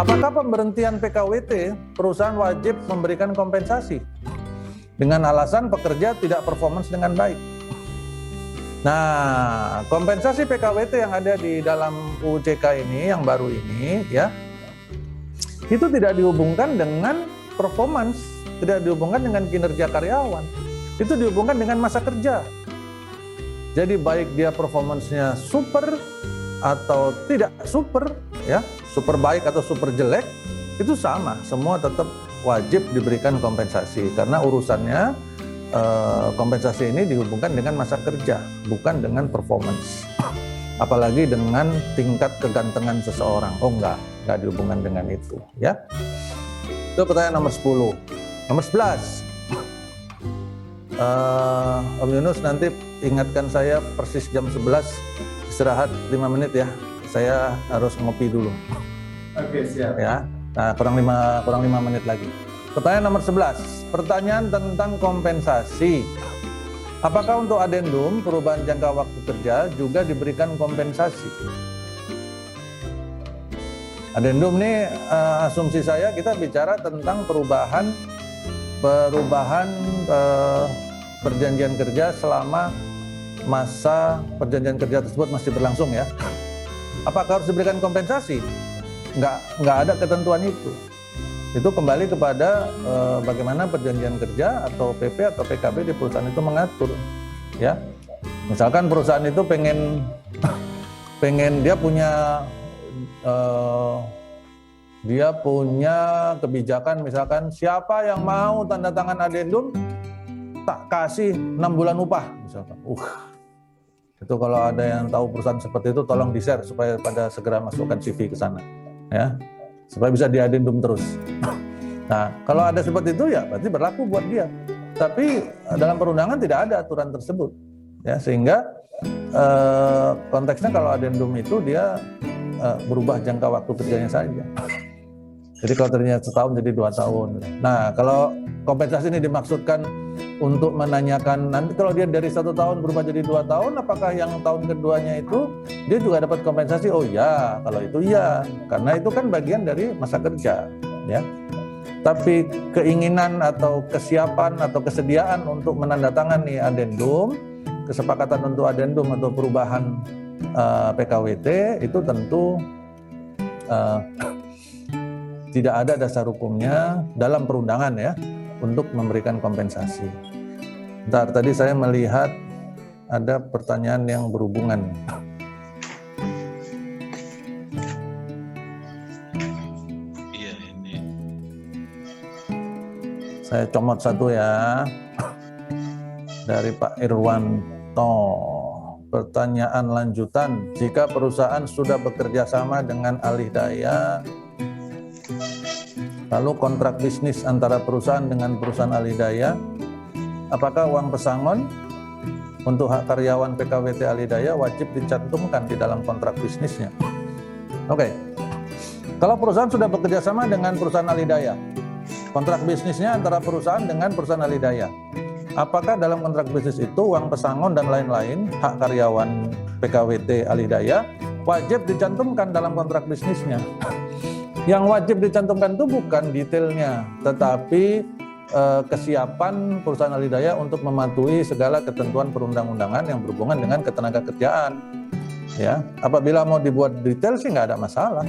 Apakah pemberhentian PKWT perusahaan wajib memberikan kompensasi dengan alasan pekerja tidak performance dengan baik? Nah, kompensasi PKWT yang ada di dalam UU CK ini, yang baru ini, ya, itu tidak dihubungkan dengan performance, tidak dihubungkan dengan kinerja karyawan, itu dihubungkan dengan masa kerja. Jadi baik dia performance-nya super atau tidak super, ya, super baik atau super jelek, itu sama, semua tetap wajib diberikan kompensasi karena urusannya kompensasi ini dihubungkan dengan masa kerja, bukan dengan performance. Apalagi dengan tingkat kegantengan seseorang. Oh enggak dihubungkan dengan itu, ya. Itu pertanyaan nomor 10. Nomor 11. Om Yunus nanti ingatkan saya persis jam 11, istirahat 5 menit ya. Saya harus ngopi dulu. Oke, siap. Ya. Nah, kurang 5 menit lagi. Pertanyaan nomor 11, pertanyaan tentang kompensasi. Apakah untuk adendum perubahan jangka waktu kerja juga diberikan kompensasi? Adendum ini asumsi saya kita bicara tentang perubahan perjanjian kerja selama masa perjanjian kerja tersebut masih berlangsung, ya. Apakah harus diberikan kompensasi? Nggak ada ketentuan itu. Itu kembali kepada bagaimana perjanjian kerja atau PP atau PKB di perusahaan itu mengatur, ya. Misalkan perusahaan itu pengen dia punya kebijakan, misalkan siapa yang mau tanda tangan adendum tak kasih 6 bulan upah, misalkan. Itu kalau ada yang tahu perusahaan seperti itu tolong di-share supaya pada segera masukkan CV ke sana, ya, supaya bisa diadendum terus. Nah, kalau ada seperti itu ya berarti berlaku buat dia. Tapi dalam perundangan tidak ada aturan tersebut, ya, sehingga konteksnya kalau adendum itu dia berubah jangka waktu kerjanya saja. Jadi kalau ternyata setahun jadi 2 tahun. Nah, kalau kompensasi ini dimaksudkan untuk menanyakan nanti kalau dia dari 1 tahun berubah jadi 2 tahun, apakah yang tahun keduanya itu dia juga dapat kompensasi? Oh ya, kalau itu iya, karena itu kan bagian dari masa kerja, ya. Tapi keinginan atau kesiapan atau kesediaan untuk menandatangani adendum, kesepakatan untuk adendum atau perubahan PKWT itu tentu tidak ada dasar hukumnya dalam perundangan, ya, untuk memberikan kompensasi. Bentar, tadi saya melihat ada pertanyaan yang berhubungan. Iya, ini. Saya comot satu ya, dari Pak Irwanto. Pertanyaan lanjutan, jika perusahaan sudah bekerja sama dengan alih daya, lalu kontrak bisnis antara perusahaan dengan perusahaan alih daya, apakah uang pesangon untuk hak karyawan PKWT alih daya wajib dicantumkan di dalam kontrak bisnisnya? Oke. Kalau perusahaan sudah bekerja sama dengan perusahaan alih daya, kontrak bisnisnya antara perusahaan dengan perusahaan alih daya, apakah dalam kontrak bisnis itu uang pesangon dan lain-lain hak karyawan PKWT alih daya wajib dicantumkan dalam kontrak bisnisnya? Yang wajib dicantumkan itu bukan detailnya, tetapi kesiapan perusahaan alih daya untuk mematuhi segala ketentuan perundang-undangan yang berhubungan dengan ketenaga kerjaan. Ya, apabila mau dibuat detail sih nggak ada masalah,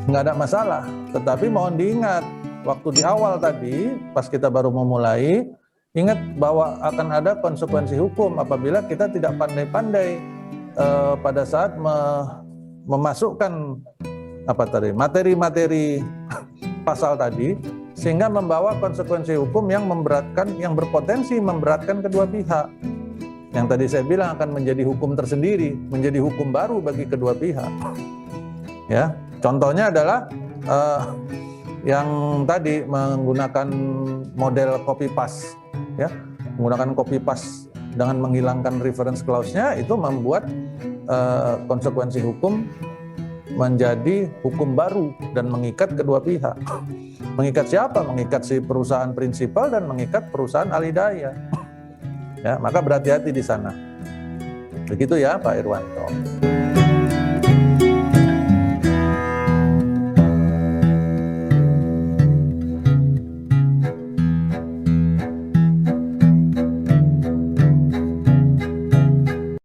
nggak ada masalah. Tetapi mohon diingat, waktu di awal tadi, pas kita baru memulai, ingat bahwa akan ada konsekuensi hukum apabila kita tidak pandai-pandai pada saat memasukkan materi-materi pasal tadi, sehingga membawa konsekuensi hukum yang memberatkan, yang berpotensi memberatkan kedua pihak. Yang tadi saya bilang akan menjadi hukum tersendiri, menjadi hukum baru bagi kedua pihak. Ya, contohnya adalah yang tadi menggunakan model copy paste, ya, menggunakan copy paste dengan menghilangkan reference clause-nya itu membuat konsekuensi hukum menjadi hukum baru dan mengikat kedua pihak. Mengikat siapa? Mengikat si perusahaan prinsipal dan mengikat perusahaan alih daya. Ya, maka berhati-hati di sana. Begitu ya Pak Irwanto.